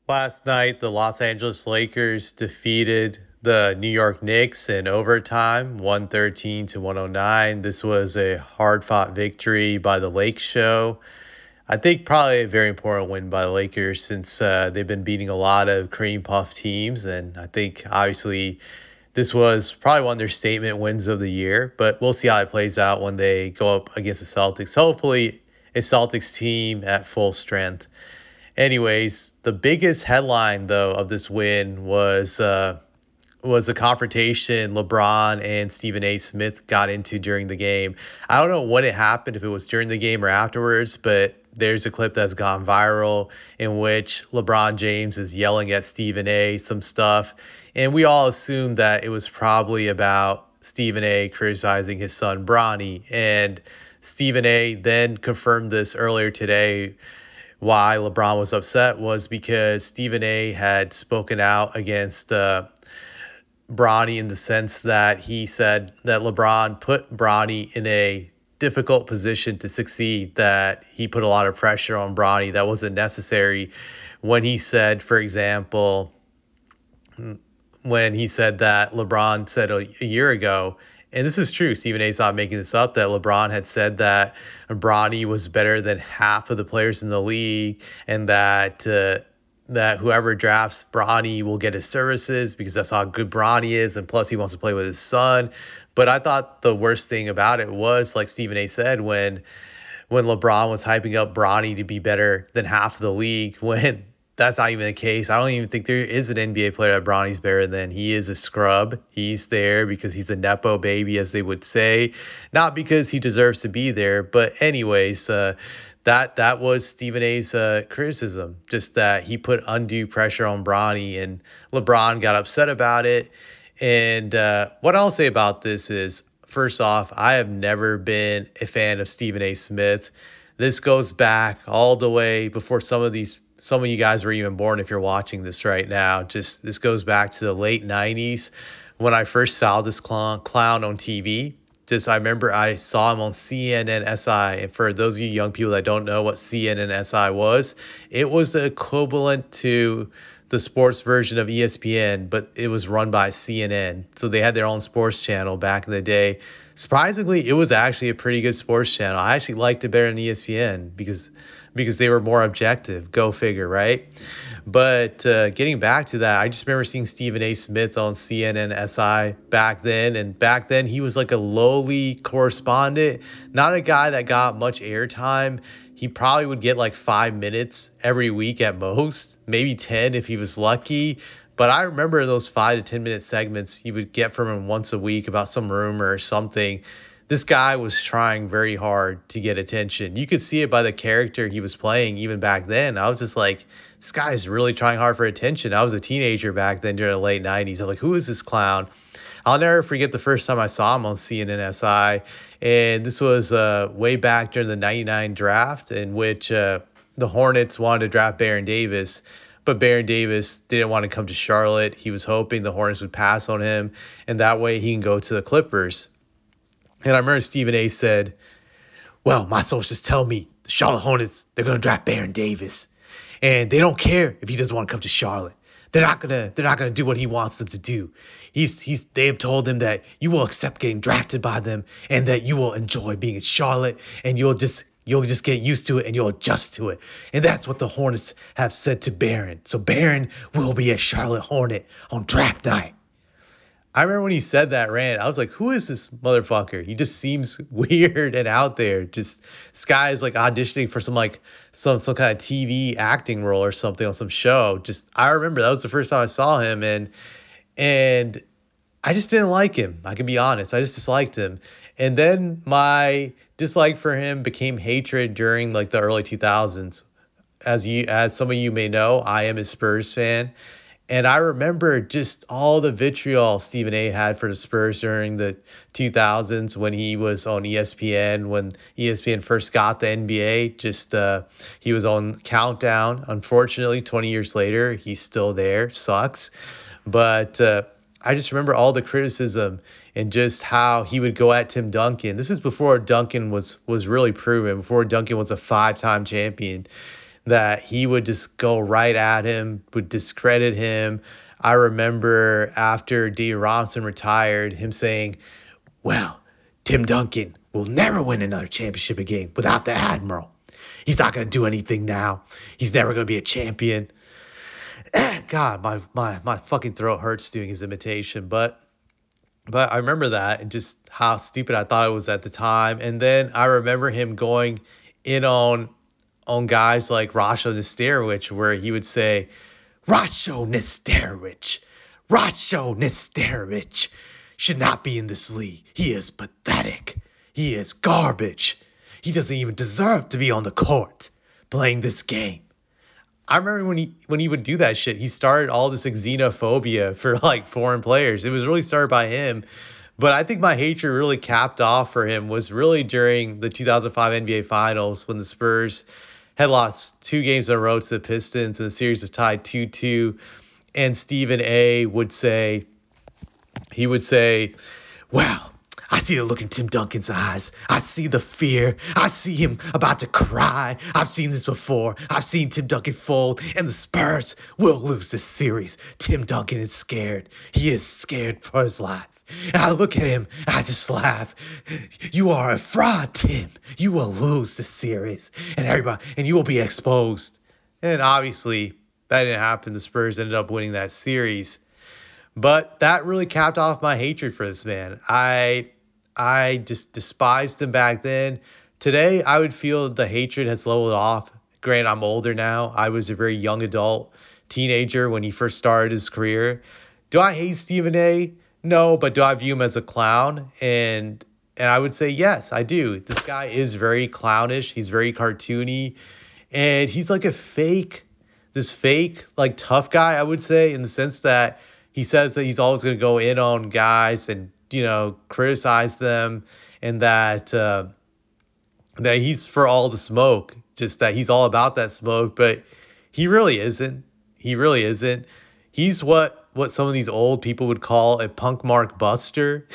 Last night, the Los Angeles Lakers defeated the New York Knicks in overtime, 113 to 109. This was a hard-fought victory by the Lake Show. I think probably a very important win by the Lakers since they've been beating a lot of cream puff teams, and I think obviously this was probably one of their statement wins of the year. But we'll see how it plays out when they go up against the Celtics. Hopefully, a Celtics team at full strength. Anyways, the biggest headline though of this win was the confrontation LeBron and Stephen A. Smith got into during the game. I don't know when it happened, if it was during the game or afterwards, but there's a clip that's gone viral in which LeBron James is yelling at Stephen A. some stuff, and we all assumed that it was probably about Stephen A. criticizing his son Bronny, and Stephen A. then confirmed this earlier today. Why LeBron was upset was because Stephen A. had spoken out against Bronny in the sense that he said that LeBron put Bronny in a difficult position to succeed, that he put a lot of pressure on Bronny that wasn't necessary when he said, for example, when he said that LeBron said a year ago, and this is true, Stephen A's not making this up, that LeBron had said that Bronny was better than half of the players in the league, and that whoever drafts Bronny will get his services because that's how good Bronny is, and plus he wants to play with his son. But I thought the worst thing about it was, like Stephen A said, when LeBron was hyping up Bronny to be better than half of the league, when that's not even the case. I don't even think there is an NBA player that Bronny's better than. He is a scrub. He's there because he's a Nepo baby, as they would say, not because he deserves to be there. But anyways, that was Stephen A's criticism, just that he put undue pressure on Bronny, and LeBron got upset about it. And what I'll say about this is, first off, I have never been a fan of Stephen A. Smith. This goes back all the way before some of you guys were even born if you're watching this right now. Just this goes back to the late 90s when I first saw this clown on TV. Just I remember I saw him on CNN SI. And for those of you young people that don't know what CNN SI was, it was the equivalent to the sports version of ESPN, but it was run by CNN. So they had their own sports channel back in the day. Surprisingly, it was actually a pretty good sports channel. I actually liked it better than ESPN because they were more objective. Go figure, right? But getting back to that, I just remember seeing Stephen A. Smith on CNN SI back then. And back then, he was like a lowly correspondent, not a guy that got much airtime. He probably would get like 5 minutes every week at most, maybe 10 if he was lucky. But I remember those 5 to 10 minute segments you would get from him once a week about some rumor or something. This guy was trying very hard to get attention. You could see it by the character he was playing even back then. I was just like, this guy's really trying hard for attention. I was a teenager back then during the late 90s. I'm like, who is this clown? I'll never forget the first time I saw him on CNN SI. And this was way back during the 99 draft in which the Hornets wanted to draft Baron Davis. But Baron Davis didn't want to come to Charlotte. He was hoping the Hornets would pass on him, and that way he can go to the Clippers. And I remember Stephen A. said, well, my sources tell me the Charlotte Hornets, they're going to draft Baron Davis. And they don't care if he doesn't want to come to Charlotte. They're not gonna do what he wants them to do. They have told him that you will accept getting drafted by them and that you will enjoy being in Charlotte and you'll just get used to it and you'll adjust to it. And that's what the Hornets have said to Baron. So Baron will be a Charlotte Hornet on draft night. I remember when he said that rant, I was like, who is this motherfucker? He just seems weird and out there. Just this guy is like auditioning for some kind of TV acting role or something on some show. Just I remember that was the first time I saw him, and I just didn't like him. I can be honest. I just disliked him. And then my dislike for him became hatred during like the early 2000s. As some of you may know, I am a Spurs fan. And I remember just all the vitriol Stephen A. had for the Spurs during the 2000s when he was on ESPN, when ESPN first got the NBA. He was on Countdown. Unfortunately, 20 years later, he's still there. Sucks. But I just remember all the criticism and just how he would go at Tim Duncan. This is before Duncan was really proven, before Duncan was a 5-time champion. that he would just go right at him, would discredit him. I remember after D. Robinson retired, him saying, well, Tim Duncan will never win another championship again without the Admiral. He's not going to do anything now. He's never going to be a champion. God, my fucking throat hurts doing his imitation. But I remember that and just how stupid I thought it was at the time. And then I remember him going in on guys like Rasho Nesterowicz, where he would say, Rasho Nesterowicz should not be in this league. He is pathetic. He is garbage. He doesn't even deserve to be on the court playing this game. I remember when he would do that shit, he started all this like xenophobia for like foreign players. It was really started by him. But I think my hatred really capped off for him was really during the 2005 NBA Finals when the Spurs had lost 2 games in a row to the Pistons and the series was tied 2-2. And Stephen A. would say, well, I see the look in Tim Duncan's eyes. I see the fear. I see him about to cry. I've seen this before. I've seen Tim Duncan fold, and the Spurs will lose this series. Tim Duncan is scared. He is scared for his life. And I look at him, and I just laugh. You are a fraud, Tim. You will lose the series, and you will be exposed. And obviously, that didn't happen. The Spurs ended up winning that series. But that really capped off my hatred for this man. I just despised him back then. Today, I would feel the hatred has leveled off. Granted, I'm older now. I was a very young adult teenager when he first started his career. Do I hate Stephen A? No, but do I view him as a clown? And I would say yes, I do. This guy is very clownish. He's very cartoony. And he's like this fake, like tough guy, I would say, in the sense that he says that he's always going to go in on guys and, criticize them, and that he's for all the smoke, just that he's all about that smoke. But he really isn't. He's what some of these old people would call a punk mark buster.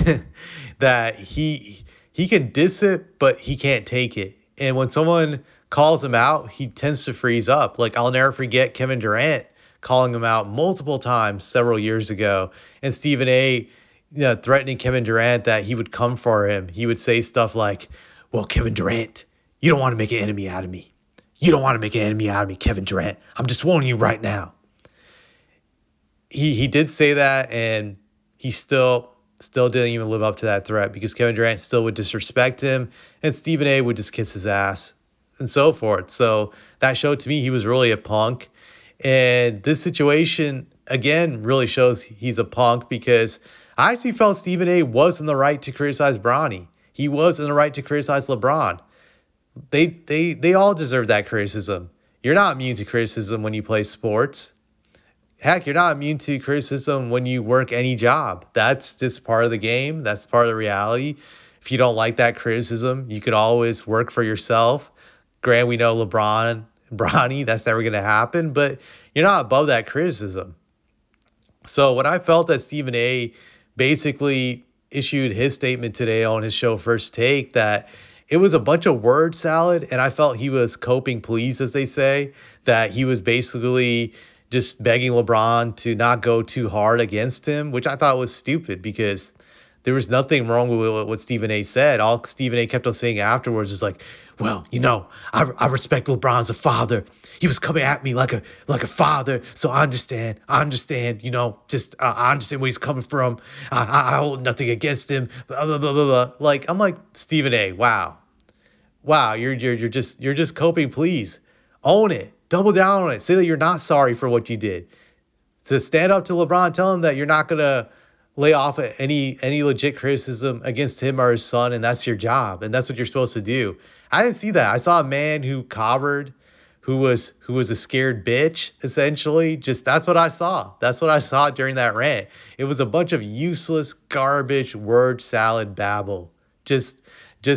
That he can diss it, but he can't take it. And when someone calls him out, he tends to freeze up. Like, I'll never forget Kevin Durant calling him out multiple times several years ago, and Stephen A. Threatening Kevin Durant that he would come for him. He would say stuff like, well, Kevin Durant, you don't want to make an enemy out of me. You don't want to make an enemy out of me, Kevin Durant. I'm just warning you right now. He did say that, and he still didn't even live up to that threat, because Kevin Durant still would disrespect him, and Stephen A. would just kiss his ass and so forth. So that showed to me he was really a punk. And this situation, again, really shows he's a punk, because I actually felt Stephen A. was in the right to criticize Bronny. He was in the right to criticize LeBron. They all deserve that criticism. You're not immune to criticism when you play sports. Heck, you're not immune to criticism when you work any job. That's just part of the game. That's part of the reality. If you don't like that criticism, you could always work for yourself. Granted, we know Bronny, that's never going to happen, but you're not above that criticism. So when I felt that Stephen A. basically issued his statement today on his show First Take, that it was a bunch of word salad, and I felt he was coping please, as they say, that he was basically just begging LeBron to not go too hard against him, which I thought was stupid, because there was nothing wrong with what Stephen A. said. All Stephen A. kept on saying afterwards is like, well, I respect LeBron as a father. He was coming at me like a father, so I understand. I understand where he's coming from. I hold nothing against him. Blah blah blah blah blah. Like, I'm like, Stephen A. Wow, you're just coping. Please own it. Double down on it. Say that you're not sorry for what you did. To stand up to LeBron, tell him that you're not gonna lay off any legit criticism against him or his son, and that's your job, and that's what you're supposed to do. I didn't see that. I saw a man who cowered, who was a scared bitch, essentially. Just that's what I saw. That's what I saw during that rant. It was a bunch of useless garbage word salad babble. Just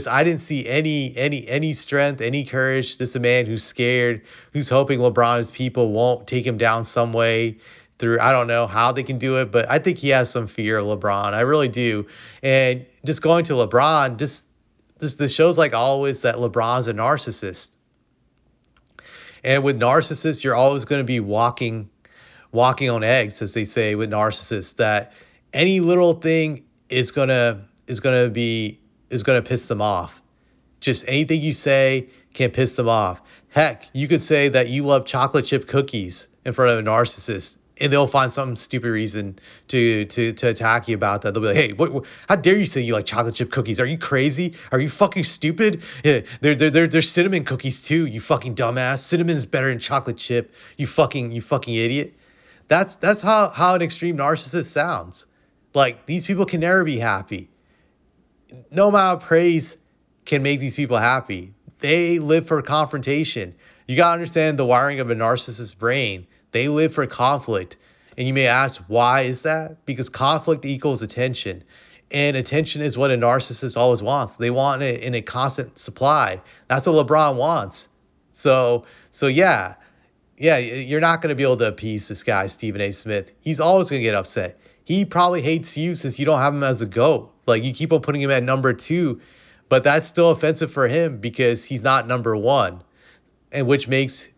I didn't see any strength, any courage. Just a man who's scared, who's hoping LeBron and his people won't take him down some way through, I don't know how they can do it, but I think he has some fear of LeBron. I really do. And just going to LeBron, this shows like always that LeBron's a narcissist. And with narcissists, you're always going to be walking on eggs, as they say with narcissists, that any little thing is gonna piss them off. Just anything you say can piss them off. Heck, you could say that you love chocolate chip cookies in front of a narcissist, and they'll find some stupid reason to attack you about that. They'll be like, "Hey, how dare you say you like chocolate chip cookies? Are you crazy? Are you fucking stupid? Yeah, they're cinnamon cookies too. You fucking dumbass. Cinnamon is better than chocolate chip. You fucking idiot." That's how an extreme narcissist sounds. Like, these people can never be happy. No amount of praise can make these people happy. They live for confrontation. You gotta understand the wiring of a narcissist's brain. They live for conflict. And you may ask, why is that? Because conflict equals attention. And attention is what a narcissist always wants. They want it in a constant supply. That's what LeBron wants. So yeah. Yeah, you're not going to be able to appease this guy, Stephen A. Smith. He's always going to get upset. He probably hates you since you don't have him as a GOAT. Like, you keep on putting him at number 2, but that's still offensive for him because he's not number 1, and which makes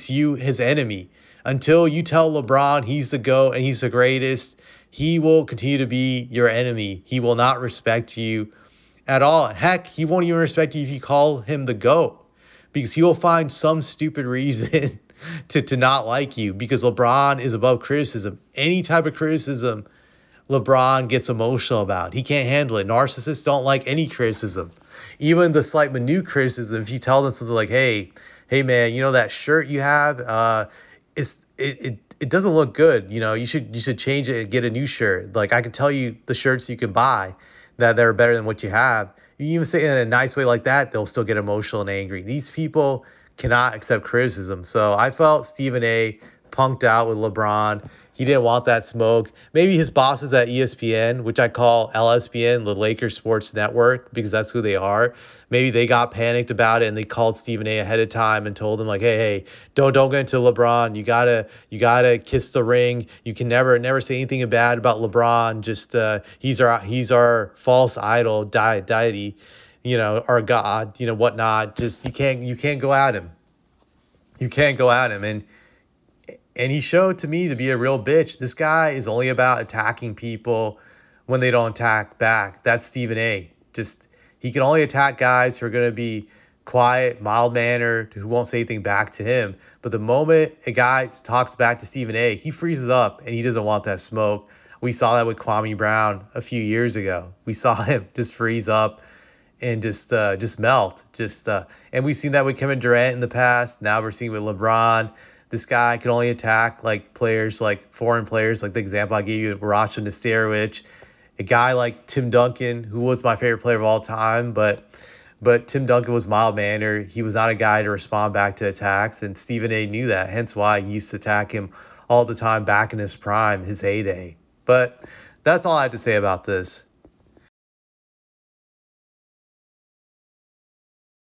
you his enemy. Until you tell LeBron he's the GOAT and he's the greatest, he will continue to be your enemy. He will not respect you at all. Heck, he won't even respect you if you call him the GOAT, because he will find some stupid reason to not like you, because LeBron is above criticism. Any type of criticism, LeBron gets emotional about. He can't handle it. Narcissists don't like any criticism. Even the slight minute criticism, if you tell them something like, hey man, that shirt you have, it doesn't look good. You should change it and get a new shirt. Like, I can tell you the shirts you can buy that are better than what you have. You even say it in a nice way like that, they'll still get emotional and angry. These people cannot accept criticism. So I felt Stephen A. punked out with LeBron. He didn't want that smoke. Maybe his bosses at ESPN, which I call LSPN, the Lakers Sports Network, because that's who they are. Maybe they got panicked about it and they called Stephen A. ahead of time and told him, like, hey, don't get into LeBron. You gotta kiss the ring. You can never say anything bad about LeBron. Just he's our false idol, deity, our God, whatnot. Just you can't go at him. You can't go at him. And he showed to me to be a real bitch. This guy is only about attacking people when they don't attack back. That's Stephen A. He can only attack guys who are going to be quiet, mild-mannered, who won't say anything back to him. But the moment a guy talks back to Stephen A., he freezes up and he doesn't want that smoke. We saw that with Kwame Brown a few years ago. We saw him just freeze up and just melt. And we've seen that with Kevin Durant in the past. Now we're seeing it with LeBron. This guy can only attack like players, like foreign players, like the example I gave you, Rasha Nesterovic. A guy like Tim Duncan, who was my favorite player of all time, but Tim Duncan was mild-mannered. He was not a guy to respond back to attacks, and Stephen A. knew that. Hence why he used to attack him all the time back in his prime, his heyday. But that's all I have to say about this.